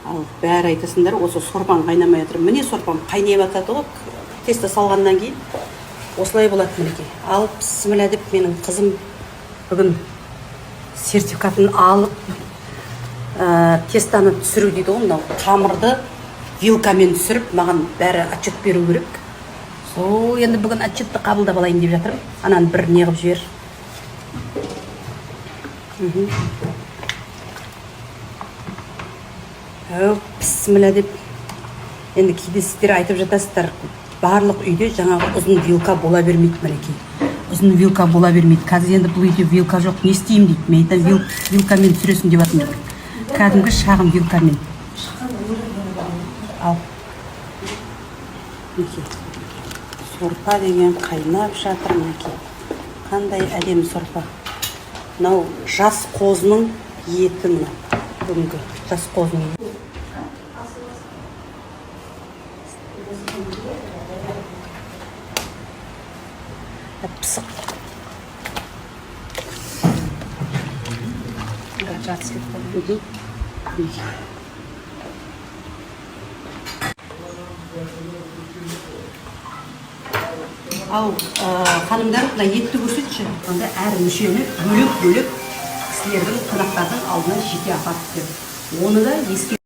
Ал бәрі айтасыңдар, осы сорпан қайнамай жатыр. Міне сорпан қайнай жатады ғой, тесто салғаннан кейін. Осылай болады мінекей. Ал бісміллә деп менің қызым бүгін сертификатын алып, тестаны түсіру дейді ғой, мынау қамырды вилкамен түсіріп, маған бәрі отчет беру керек. Сол енді бүгін отчетті қабылдап алайын деп жатырмын. Ананы бір не қылып жібер. Бісміллә деп. Енді кейде сіздер айтып жатасыздар, барлық үйде жаңағы ұзын вилка бола бермейді мінекей. Ұзын вилка бола бермейді. Қазір енді бұл үйде вилка жоқ, не істеймін дейді. Мен айтам, вилкамен түсіресің деп жатырмын. Кәдімгі шағын вилкамен. Ал. Мінекей. Сорпа деген қайнап жатыр мінекей. Қандай әдемі сорпа. Мынау жас қозының еті мына. Бүгінгі жас қозының. Пысық. Ал ханымдар, мына етті көрсетші. Онда әр мүшені бөлек-бөлек кісілердің, қонақтардың алдына жеке апарып берді. Оны да еске